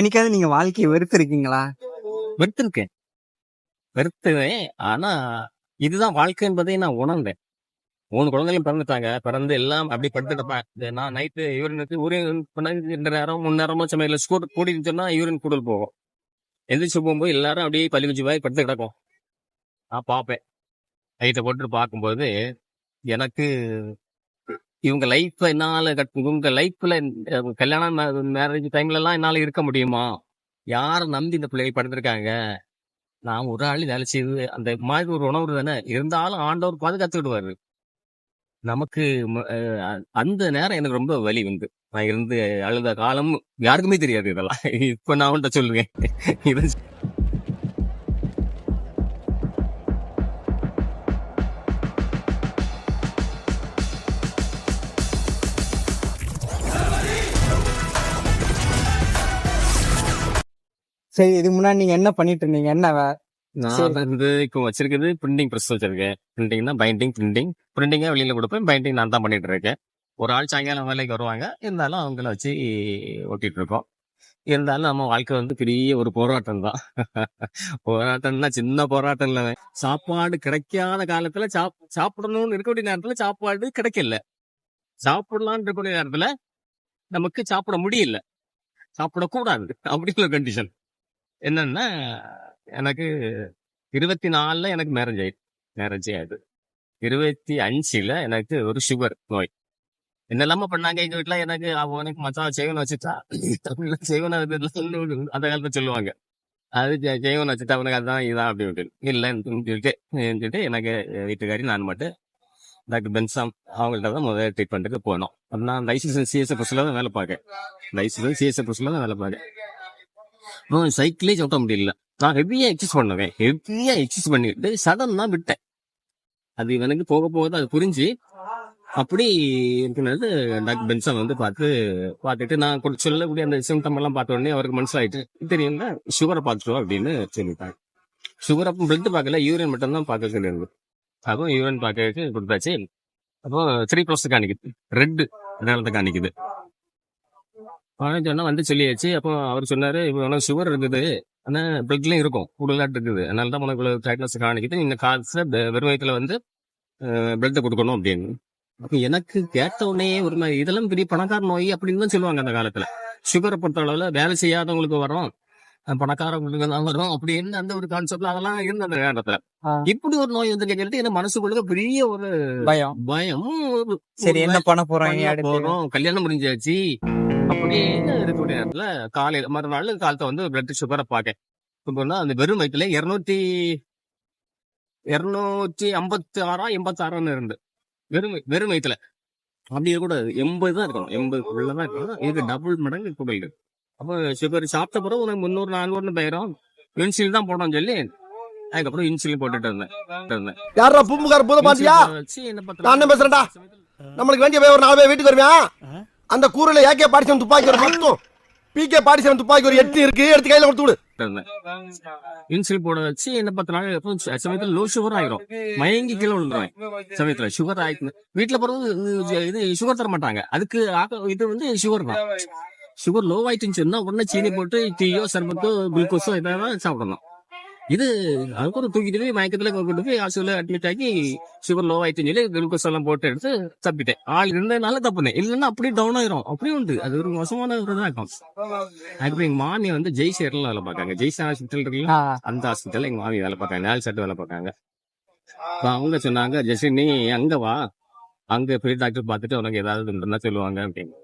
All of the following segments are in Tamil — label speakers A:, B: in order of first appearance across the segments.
A: என்னைக்காவது நீங்க வாழ்க்கையை வெறுத்திருக்கீங்களா?
B: வெறுத்திருக்கேன், வெறுத்துவேன். ஆனா இதுதான் வாழ்க்கை என்பதை நான் உணர்ந்தேன். 3 குழந்தைகளும் பிறந்துட்டாங்க. பிறந்து எல்லாம் அப்படி படுத்துட்டப்ப நான் நைட்டு யூரினுக்கு யூரின் பண்ண 2 நேரம் 3 நேரமோ சமையல ஸ்கூல் கூட்டிட்டு சொன்னா யூரின் கூடல் போகும். எந்திரிச்சு போகும்போது எல்லாரும் அப்படியே பள்ளி குச்சி மாதிரி படுத்து கிடக்கும். நான் பார்ப்பேன். லைட்டை போட்டுட்டு பார்க்கும்போது எனக்கு இவங்க லைஃப்ல என்னால இவங்க லைஃப்ல கல்யாணம் மேரேஜ் டைம்ல எல்லாம் என்னால இருக்க முடியுமா? யாரை நம்பி இந்த பிள்ளைகள் படுத்திருக்காங்க? நான் ஒரு ஆள் வேலை செய்து அந்த மாதிரி ஒரு உணர்வு தானே இருந்தாலும் ஆண்டவர் பாதுகாத்து விடுவாரு. நமக்கு அந்த நேரம் எனக்கு ரொம்ப வலி உண்டு. நான் இருந்து அழுத காலம் யாருக்குமே தெரியாது இதெல்லாம். இப்ப நான் அவன்கிட்ட சொல்லுவேன். இது
A: சரி, இதுக்கு முன்னாடி நீங்க என்ன பண்ணிட்டு இருந்தீங்க? என்ன
B: நான் வந்து இப்போ வச்சிருக்கிறது பிரிண்டிங் ப்ரெஸ் வச்சிருக்கேன். பிரிண்டிங்னா பைண்டிங், பிரிண்டிங்கா வெளியில கொடுப்பேன். பைண்டிங் நான் தான் பண்ணிட்டு இருக்கேன். ஒரு ஆள் சாயங்காலம் வேலைக்கு வருவாங்க. இருந்தாலும் அவங்கள வச்சு ஓட்டிட்டு இருக்கோம். இருந்தாலும் நம்ம வாழ்க்கை வந்து பெரிய ஒரு போராட்டம் தான். போராட்டம்னா சின்ன போராட்டம் இல்லை. சாப்பாடு கிடைக்காத காலத்துல சாப்பிடணும்னு இருக்கக்கூடிய நேரத்துல சாப்பாடு கிடைக்கல. சாப்பிடலான்னு இருக்கக்கூடிய நேரத்துல நமக்கு சாப்பிட முடியல, சாப்பிடக்கூடாது அப்படின்னு ஒரு கண்டிஷன். என்னன்னா எனக்கு 24ல எனக்கு மேரேஜ் ஆயிடுது. 25ல எனக்கு ஒரு சுகர் நோய். என்னெல்லாம பண்ணாங்க எங்க வீட்டுல. எனக்கு உனக்கு மச்சான் செய்வன வச்சுட்டா செய்வன அந்த காலத்துல சொல்லுவாங்க. அது செய்வன வச்சுட்டா அவனுக்கு அதுதான் இதான் அப்படின்னு இல்லைன்னு சொல்லிட்டு எனக்கு வீட்டுக்காரி நான் மட்டும் டாக்டர் பென்சாம் அவங்கள்ட்ட தான் முதல்ல ட்ரீட்மெண்ட்டுக்கு போனோம். நான் லைசன்ஸ் சிஎஸ்எஃப்எஸ்ல தான் வேலை பார்க்கேன். சைக்கிளே ஓட்ட முடியல. நான் ஹெவியா எக்ஸசைஸ் பண்ணிட்டு சடன் தான் விட்டேன். அது எனக்கு போக போக அது புரிஞ்சு அப்படி இருக்கிறது. டாக்டர் பென்சன் வந்து பார்த்துட்டு நான் சொல்லக்கூடிய அந்த சிம்டம் எல்லாம் பார்த்த உடனே அவருக்கு மனசிலாயிட்டு தெரியும்னா சுகரை பார்த்துட்டோம் அப்படின்னு சொல்லிட்டாங்க. சுகர் அப்போ பிளட் பார்க்கல, யூரின் மட்டும் தான் பார்க்க சொல்லியிருந்து. அப்போ யூரின் பார்க்க கொடுத்தாச்சு. அப்போ 3+ காணிக்குது, ரெட் அடையாளத்தை காணிக்குது. சொன்னா வந்து சொல்லியாச்சு. அப்போ அவர் சொன்னாரு, இப்போ சுகர் இருக்குது, ஆனா பிளட்லயும் இருக்கும், கூடுதலாட்டு இருக்குது, அதனால தான் உனக்கு டைட்னஸ் காணிக்குது. இந்த காசு வெறும் வயிற்றுல வந்து பிளட்டை கொடுக்கணும் அப்படின்னு. அப்ப எனக்கு கேட்ட உடனே ஒரு மாதிரி இதெல்லாம் பெரிய பணக்கார நோய் அப்படின்னு தான் சொல்லுவாங்க அந்த காலத்துல. சுகரை பொறுத்த அளவுல வேலை செய்யாதவங்களுக்கு வரும், பணக்காரங்களுக்கு தான் வரும் அப்படின்னு அந்த ஒரு கான்செப்ட்ல அதெல்லாம் இருந்த அந்த நேரத்துல. இப்படி ஒரு நோய் வந்து கேட்டு என்ன மனசுக்குள்ள பெரிய ஒரு பயம்.
A: சரி, என்ன பண்ண போறோம்,
B: கல்யாணம் முடிஞ்சாச்சு அப்படின்னு இருக்கக்கூடிய நேரத்துல காலையில மறுநாள் காலத்தை வந்து பிளட் சுகரை பார்க்க அந்த வெறும் வயிற்றுல 256 86 இருந்து வெறும் வயிற்றுல. அப்படி இருக்கக்கூடாது, 80 தான் இருக்கணும், 80க்குள்ளதான் இருக்கணும். இதுக்கு டபுள் மடங்கு குடல். அப்போ சுகர் சாப்பிட்ட பிறகு உனக்கு 300 400 போயிடும், இன்சுலின் தான் போடணும்னு சொல்லி அதுக்கப்புறம் இன்சுலின் போட்டுட்டு இருந்தேன்.
C: யாரா பூம்புகார பூத பாத்தியா? நான் என்ன பேசுறேன்டா? நம்மளுக்கு வேண்டிய ஒரு 4 பேர் வீட்டுக்கு வருவேன். அந்த கூரையில ஏகே பாடிசன் துப்பாக்கி ஒரு 10, பிகே பாடிசன் துப்பாக்கி ஒரு 8 இருக்கு, எடுத்து கையில கொடுத்து விடு.
B: இன்சுலின் போட வச்சு என்ன 10 நாள் சமயத்துல லோ சுகர் ஆயிரும், மயங்கி கீழே விழுந்துருவேன். சமயத்துல சுகர் ஆயிடுச்சு. வீட்டுல பிறகு இது சுகர் தர மாட்டாங்க, அதுக்கு இது வந்து சுகர் தான். சுகர் லோ ஆயிட்டுன்னு சொன்னா உடனே சீனி போட்டு டீயோ சர்பத்தோ குளுக்கோஸோ ஏதாவது சாப்பிடணும். இது அதுக்கு ஒரு தூக்கிட்டு போய் மயக்கத்துல கொண்டு போய் ஹாஸ்பிட்டல் அட்மிட் ஆகி சுகர் லோ ஆயிட்டுன்னு சொல்லி குளுக்கோஸ் எல்லாம் போட்டு எடுத்து தப்பிட்டேன். ஆள் இருந்ததுனால தப்புனேன், இல்லைன்னா அப்படியே டவுன் ஆயிரும். அப்படியே உண்டு, அது ஒரு மோசமான ஒரு இதாக இருக்கும். அதுக்கப்புறம் எங்க மாமி வந்து ஜெய்சேர்ல வேலை பார்க்காங்க. ஜெய்சா ஹாஸ்பிட்டல் இருக்குல்ல, அந்த ஹாஸ்பிட்டல் எங்க மாமி வேலை பார்க்காங்க, நேல் சட்டு வேலை பார்க்காங்க. அவங்க சொன்னாங்க, ஜெசி நீ அங்க வா, அங்க போய் டாக்டர் பார்த்துட்டு உனக்கு ஏதாவது இருந்தா சொல்லுவாங்க அப்படின்னு.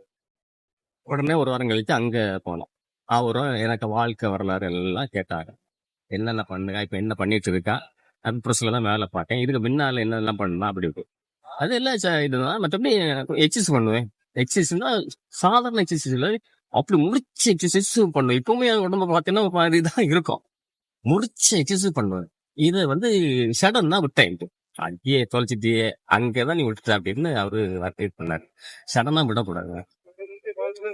B: உடனே ஒரு வாரம் கழிச்சு அங்க போனோம். அவரும் எனக்கு வாழ்க்கை வரலாறு எல்லாம் கேட்டாங்க. என்னென்ன பண்ணுங்க, இப்ப என்ன பண்ணிட்டு இருக்கா, ப்ரெஸ்ல தான் வேலை பார்த்தேன், இதுக்கு முன்னால என்னெல்லாம் பண்ணலாம் அப்படி இருக்கும். அது எல்லாம் இதுதான். மற்றபடி எக்ஸசைஸ் பண்ணுவேன். எக்ஸசைஸ்னா சாதாரண எக்ஸசைஸ் இல்லை, அப்படி முடிச்ச எக்ஸசைஸ் பண்ணுவேன். இப்பவுமே உடம்பு பார்த்தீங்கன்னா ஒரு மாதிரி தான் இருக்கும், முடிச்ச எக்ஸசைஸ் பண்ணுவேன். இதை வந்து சடன் தான் விட்டேன். அங்கேயே தொலைச்சிட்டியே, அங்கேதான் நீ விட்டுட்ட அப்படின்னு அவரு வார்த்தை பண்ணாரு. சடனா விடக்கூடாது,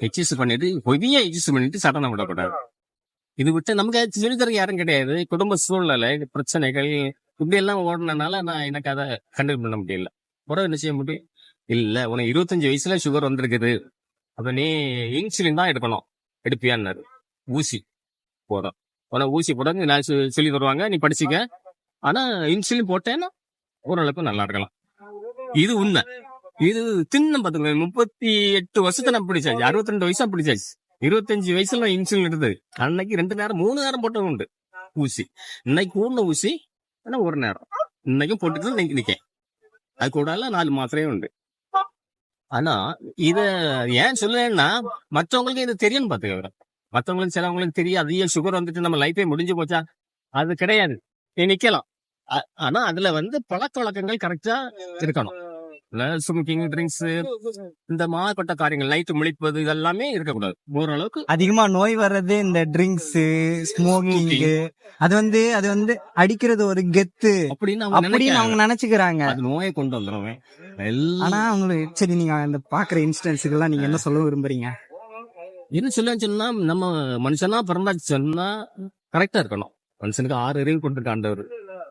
B: எக்ஸசைஸ் பண்ணிட்டு பொய்யா எக்ஸசைஸ் பண்ணிட்டு சடனா விடக்கூடாது. இது விட்டு நமக்கு சொல்லித்தர யாரும் கிடையாது. குடும்ப சூழ்நிலை, பிரச்சனைகள் இப்படி எல்லாம் ஓடுனதுனால நான் எனக்கு அதை கண்ட்ரோல் பண்ண முடியல. உடனே என்ன செய்ய முடியும்? இல்ல உனக்கு 25 வயசுல சுகர் வந்திருக்குது, அப்ப நீ இன்சுலின் தான் எடுக்கணும், எடுப்பியான்னாரு. ஊசி போடும். ஆனா ஊசி போட நான் சொல்லி தருவாங்க, நீ படிச்சுக்க. ஆனா இன்சுலின் போட்டேன்னா ஓரளவுக்கு நல்லா இருக்கலாம். இது உண்மை. இது தின்ன பாத்துங்க 38 வருஷத்தை நான் பிடிச்சாச்சு. 62 வயசா பிடிச்சாச்சு. 25 வயசுல இன்சுலின் எடுத்தது. அன்னைக்கு 2 நேரம் 3 நேரம் போட்டது உண்டு ஊசி. இன்னைக்கு கூடின ஊசி ஆனா 1 நேரம். இன்னைக்கும் போட்டுட்டு நிக்கேன். அது கூட 4 மாத்திரையும் உண்டு. ஆனா இத ஏன் சொல்லுவேன்னா மற்றவங்களுக்கு இது தெரியும் பாத்துக்க. மற்றவங்களுக்கு சிலவங்களுக்கு தெரியும் அதிக சுகர் வந்துட்டு நம்ம லைஃபே முடிஞ்சு போச்சா, அது கிடையாது. நீ நிக்கலாம். ஆனா அதுல பழக்க வழக்கங்கள் கரெக்டா இருக்கணும். ஸ்மோக்கிங், ட்ரிங்க்ஸ், இந்த மாப்பட்ட காரியங்கள், நைட்டு முழிப்பது இதெல்லாமே இருக்கக்கூடாது. ஓரளவுக்கு
A: அதிகமா நோய் வர்றது இந்த ட்ரிங்க்ஸ், ஸ்மோக்கிங். அது அடிக்கிறது ஒரு கெத்து
B: அப்படின்னு
A: அவங்க நினைச்சுக்கிறாங்க.
B: அது நோயை கொண்டு வந்துருவேன்.
A: ஆனா அவங்களுக்கு சரி, நீங்க அந்த பாக்குற இன்ஸ்டன்ஸுக்கு எல்லாம் நீங்க என்ன சொல்ல விரும்புறீங்க?
B: என்ன சொல்லுன்னா, நம்ம மனுஷனா பிறந்தாச்சு சொன்னா கரெக்டா இருக்கணும். மனுஷனுக்கு 6 அறிவு கொண்டிருக்காண்டவர்.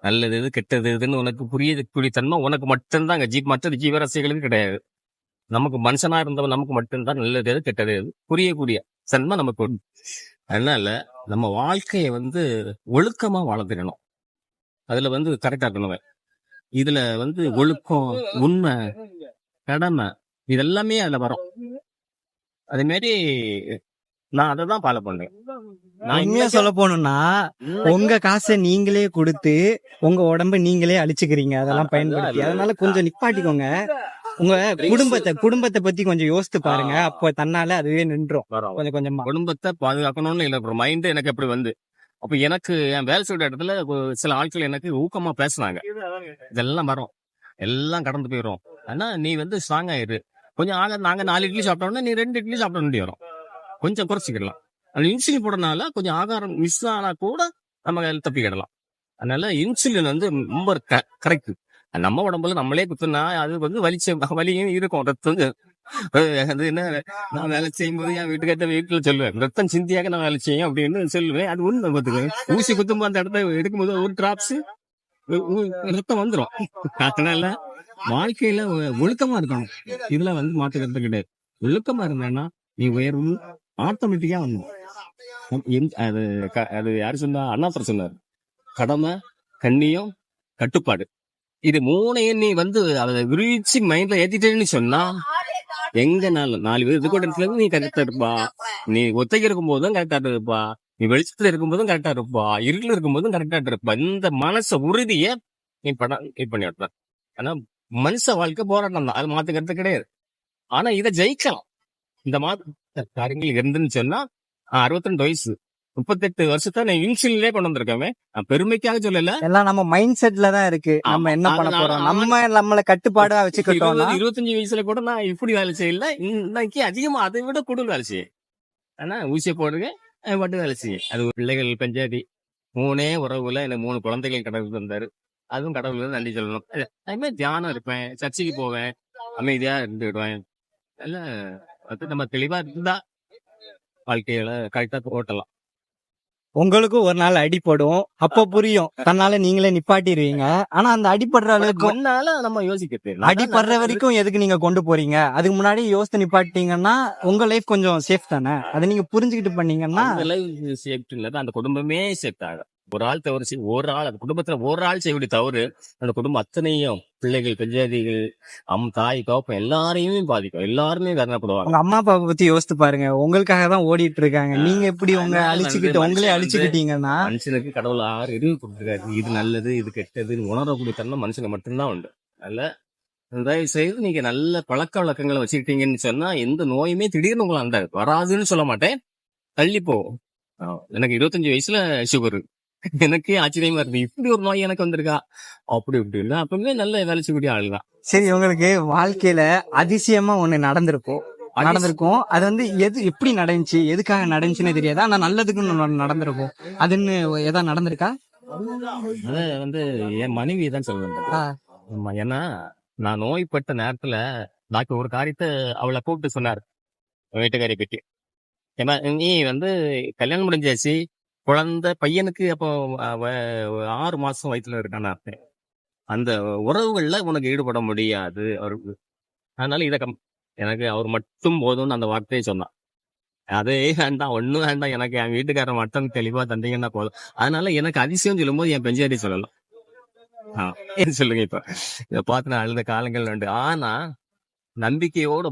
B: நல்லது எது கெட்டது எதுன்னு உனக்கு புரியக்கூடிய தன்மை உனக்கு மட்டும்தான். மற்ற ஜீவராசிகளுக்கு கிடையாது. நமக்கு மனுஷனா இருந்தவன் நமக்கு மட்டும்தான் நல்லது எது கெட்டது எது புரியக்கூடிய தன்மை நமக்கு உண்டு. அதனால நம்ம வாழ்க்கைய ஒழுக்கமா வளர்த்துக்கணும். அதுல கரெக்டா இருக்கணும். இதுல ஒழுக்கம், உண்மை, கடமை இதெல்லாமே அதுல வரும். அதே மாதிரி நான் அதை தான் ஃபாலோ பண்றேன்.
A: உண்மையா சொல்ல போனோம்னா உங்க காசை நீங்களே கொடுத்து உங்க உடம்ப நீங்களே அழிச்சுக்கிறீங்க அதெல்லாம் பயன்படுத்தி. அதனால கொஞ்சம் நிப்பாட்டிக்கோங்க. உங்க குடும்பத்தை பத்தி கொஞ்சம் யோசித்து பாருங்க. அப்போ தன்னால அதுவே நின்றோம். கொஞ்சம் கொஞ்சமா
B: குடும்பத்தை பாதுகாக்கணும்னு இல்லை மைண்ட் எனக்கு அப்படி அப்ப எனக்கு என் வேலை செய்யற இடத்துல சில ஆட்கள் எனக்கு ஊக்கமா பேசுனாங்க. இதெல்லாம் வரும், எல்லாம் கடந்து போயிடும். ஆனா நீ ஸ்ட்ராங் ஆயிரு. கொஞ்சம் நாங்க 4 இட்லி சாப்பிட்டோம்னா நீ 2 இட்லி சாப்பிட வேண்டி வரும். கொஞ்சம் குறைச்சிக்கிடலாம். அந்த இன்சுலின் போடனால கொஞ்சம் ஆகாரம் மிஸ் ஆனா கூட நம்ம தப்பிக்கிடலாம். அதனால இன்சுலின் ரொம்ப கரெக்ட். நம்ம உடம்புல நம்மளே குத்துனா அது வலியும் இருக்கும். ரத்தம் என்ன, நான் வேலை செய்யும் போது என் வீட்டுல சொல்லுவேன், ரத்தம் சிந்தியாக நான் வேலை செய்யும் அப்படின்னு சொல்லுவேன். அது உண்மை. பார்த்துக்க, ஊசி குத்தும் அந்த இடத்த எடுக்கும்போது ஒரு டிராப்ஸ் ரத்தம் வந்துடும். அதனால வாழ்க்கையில ஒழுக்கமா இருக்கணும். இதுல மாற்றுக்கிறது கிடையாது. ஒழுக்கமா இருந்தேன்னா நீ உயர்வு ஆட்டோமேட்டிக்கா வந்துடும். அது யாரு சொன்னா? அண்ணாத்தர் சொன்னார். கடமை, கண்ணியம், கட்டுப்பாடு. இது 3ஐயும் நீ அதை விரிச்சு மைண்ட்ல ஏத்திட்டேன்னு சொன்னா எங்க 4 பேர் இது கூட நீ கரெக்டா இருப்பா. நீ ஒத்தைக்கு இருக்கும் போதும் கரெக்டா இருப்பா. நீ வெளிச்சத்துல இருக்கும் போதும் கரெக்டா இருப்பா. இருட்டுல இருக்கும் போதும் கரெக்டா இருப்பா. இந்த மனச உறுதிய நீ பண்ணி விட்ட. ஆனா மனுஷ வாழ்க்கை போராட்டம் தான். அது மாத்துக்கிறது கிடையாது. ஆனா இதை ஜெயிக்கலாம். இந்த மாதிரி காரியங்கள் இருந்துன்னு சொன்னா 62 வயசு 38 வருஷத்தை நான் இன்சுலின்லே கொண்டு வந்திருக்கேன். நான் பெருமைக்காக சொல்லல,
A: எல்லாம் நம்ம மைண்ட் செட்ல தான் இருக்கு. நம்ம என்ன பண்ண போறோம், நம்மள கட்டுப்பாடா வச்சுக்கிட்டோம்.
B: 25 வயசுல கூட நான் இப்படி வேலை செய்யல. இன்னைக்கு அதிகமா அதை விட கூடுதல் வேலை செய்ய. ஆனா ஊசியை போடுங்க, மட்டும் வேலை செய்ய. அது பிள்ளைகள் பஞ்சாதி 3 உறவுல எனக்கு 3 குழந்தைகள் கடவுள் தந்தாரு. அதுவும் கடவுள் நன்றி சொல்லணும். அதே மாதிரி தியானம் இருப்பேன், சர்ச்சைக்கு போவேன், அமைதியா இருந்துடுவேன். எல்லாம் நம்ம தெளிவா இருந்தா வாழ்க்கையில கரெக்டா ஓட்டலாம்.
A: உங்களுக்கும் ஒரு நாள் அடிபடும், அப்ப புரியும். தன்னால நீங்களே நிப்பாட்டிடுவீங்க. ஆனா அந்த அடிபடுற அளவுக்கு
B: முன்னால நம்ம யோசிக்கிறது,
A: அடிபடுற வரைக்கும் எதுக்கு நீங்க கொண்டு போறீங்க? அதுக்கு முன்னாடி யோசித்து நிப்பாட்டிட்டீங்கன்னா உங்க லைஃப் கொஞ்சம் சேஃப் தானே. அதை நீங்க புரிஞ்சுக்கிட்டு பண்ணீங்கன்னா
B: லைஃப் சேஃப்டி இல்ல, அந்த குடும்பமே சேஃப்ட் ஆகும். ஒரு ஆள் தவறு ஒரு ஆள், அந்த குடும்பத்துல ஒரு ஆள் செய்யக்கூடிய தவறு அந்த குடும்பம் அத்தனையும், பிள்ளைகள், பெஞ்சாதிகள், தாய், தோப்பம் எல்லாரையுமே பாதிக்கும். எல்லாருமே கருணப்படுவாங்க.
A: உங்க அம்மா அப்பாவை பத்தி யோசித்து பாருங்க. உங்களுக்காக தான் ஓடிட்டு இருக்காங்க. நீங்க எப்படி உங்க அழிச்சுக்கிட்டு உங்களே அழிச்சுக்கிட்டீங்கன்னா?
B: மனுஷனுக்கு கடவுள் 6 அறிவு கொடுத்துருக்காரு. இது நல்லது இது கெட்டது உணரக்கூடிய தன்மை மனுஷனுக்கு மட்டும்தான் உண்டு. நல்ல தயவு செய்து நீங்க நல்ல பழக்க வழக்கங்களை வச்சுக்கிட்டீங்கன்னு சொன்னா எந்த நோயுமே திடீர்னு உங்களை அந்த வராதுன்னு சொல்ல மாட்டேன், தள்ளி போகும். எனக்கு 25 வயசுல சுகர். எனக்கே ஆச்சரியமா இருக்கு, இப்படி ஒரு நோய் எனக்கு வந்திருக்கா அப்படி இப்படி இல்ல. அப்பவே நல்ல வேலை செய்யக்கூடிய ஆளுதான்.
A: சரி, உங்களுக்கு வாழ்க்கையில அதிசயமா ஒண்ணு நடந்திருக்கும். அது எப்படி நடந்துச்சு, எதுக்காக நடந்துச்சுன்னு தெரியாது. ஆனா நல்லதுக்குன்னு நடந்திருக்கும். அதுன்னு ஏதாவது நடந்திருக்கா?
B: அத என் மனைவி தான் சொல்லுவேன். ஏன்னா நான் நோய்பட்ட நேரத்துல டாக்டர் ஒரு காரியத்தை அவளை கூப்பிட்டு சொன்னார், வீட்டுக்காரியை பற்றி. ஏன்னா நீ கல்யாணம் முடிஞ்சாச்சு, குழந்தை பையனுக்கு அப்போ 6 மாசம் வயிற்றுல இருக்கான்னு அர்த்தம். அந்த உறவுகள்ல உனக்கு ஈடுபட முடியாது அவருக்கு. அதனால எனக்கு அவர் மட்டும் போதும்னு அந்த வார்த்தையை சொன்னான். அதே வேண்டாம், ஒண்ணும் வேண்டாம். எனக்கு என் வீட்டுக்காரர் மட்டும் தெளிவா தந்தீங்கன்னா போதும். அதனால எனக்கு அதிசயம் சொல்லும் போது என் பெஞ்சாரி சொல்லலாம். சொல்லுங்க. இப்ப இதை பார்த்து நான் அழுத காலங்கள் உண்டு. ஆனா நம்பிக்கையோட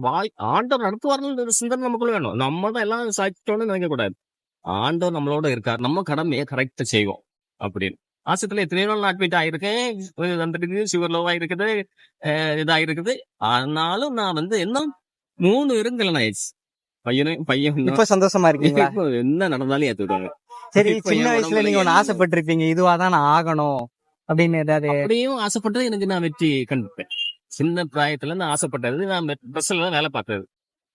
B: ஆண்டவர் நடத்துவார்கள் சிந்தனை நமக்குள்ள வேணும். நம்ம தான் எல்லாம் சாய்ச்சிட்டோம்னு நினைக்க கூடாது. ஆண்டவர் நம்மளோட இருக்கார், நம்ம கடமையை கரெக்டா செய்வோம் அப்படின்னு. ஆசத்துல எத்தனையோ நாள் அட்மிட் ஆயிருக்கேன், வந்துருக்கு, சுகர் லோவா இருக்குது, இதாயிருக்குது. ஆனாலும் நான் வந்து என்ன 3 இருங்கலன் ஆயிடுச்சு. பையன்
A: இப்ப சந்தோஷமா இருக்கீங்களா?
B: இப்போ என்ன நடந்தாலும் ஏத்துக்கிடுவாங்க.
A: சரி,
B: இப்ப
A: சின்ன
B: என்
A: வயசுல
B: உடம்புல
A: நீங்க ஒண்ணு ஆசைப்பட்டிருப்பீங்க, இதுவாதான் நான் ஆகணும் அப்படின்னு ஏதாவது?
B: அப்படியும் ஆசைப்பட்டது எனக்கு நான் வெற்றி கண்டுப்பேன். சின்ன பிராயத்துல நான் ஆசைப்பட்டது, நான் பிரஸ்ல தான் வேலை பார்த்தது.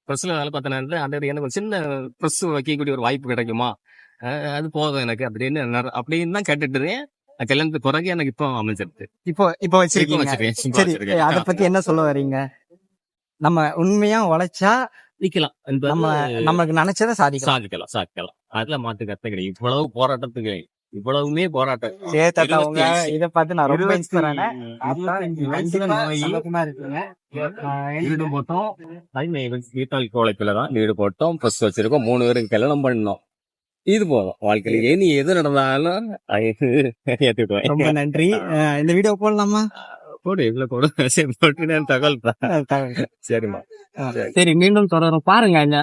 B: பிரஸ்ல வேலை பார்த்த நேரத்துல எனக்கு ஒரு சின்ன பிரஸ் வைக்கக்கூடிய ஒரு வாய்ப்பு கிடைக்குமா, அது போதும் எனக்கு அப்படின்னு தான் கேட்டுட்டு இருக்கேன். கல்யாணத்துக்கு பிறகு எனக்கு இப்போ அமைஞ்சிருக்கு.
A: இப்போ வச்சிருக்கீங்க. சரி, அத பத்தி என்ன சொல்ல வர்றீங்க? நம்ம உண்மையா உழைச்சா
B: நிக்கலாம்,
A: நமக்கு நினைச்சதை
B: சாதிக்கலாம். அதுல மாத்து கருத்து கிடையாது. இவ்வளவு போராட்டத்துக்கு இவ்வளவுமே போராட்டம்.
A: இத பார்த்து நான் ரொம்ப இன்ஸ்பயர் ஆனேன்.
B: வீடு போட்டோம், வீட்டாள் கோழைப்புலதான் வீடு போட்டோம், பஸ் வச்சிருக்கோம், 3 பேருக்கு கல்யாணம் பண்ணோம். இது போதும் வாழ்க்கையில. நீ எது நடந்தாலும் ஏத்துக்கிடுவேன்.
A: ரொம்ப நன்றி. இந்த வீடியோ போடலாமா?
B: போடு, இவ்வளவு போடு. சரி, போட்டு தகவல். சரிம்மா.
A: சரி, மீண்டும் தொடரும். பாருங்க,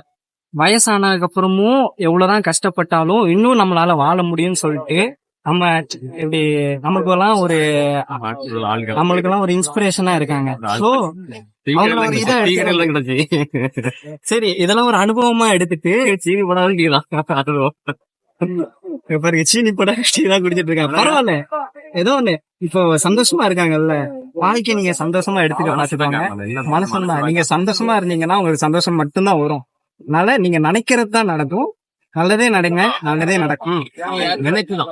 A: வயசானதுக்கு அப்புறமும் எவ்வளவுதான் கஷ்டப்பட்டாலும் இன்னும் நம்மளால வாழ முடியும்னு சொல்லிட்டு நம்ம இப்படி நமக்கெல்லாம் ஒரு இன்ஸ்பிரேஷனா இருக்காங்க. சோ சரி, இதெல்லாம் ஒரு அனுபவமா எடுத்துட்டு சீனி போட டீ தான் குடிச்சிட்டு இருக்காங்க. பரவாயில்ல, ஏதோ ஒண்ணு இப்போ சந்தோஷமா இருக்காங்கல்ல. வாழ்க்கை நீங்க சந்தோஷமா எடுத்துக்க பாத்துக்கோங்க. மனசுதான், நீங்க சந்தோஷமா இருந்தீங்கன்னா உங்களுக்கு சந்தோஷம் மட்டும்தான் வரும். அதனால நீங்க நினைக்கிறது தான் நடக்கும். நல்லதே நடங்க, நல்லதே நடக்கும்.
B: நினைப்புதான்.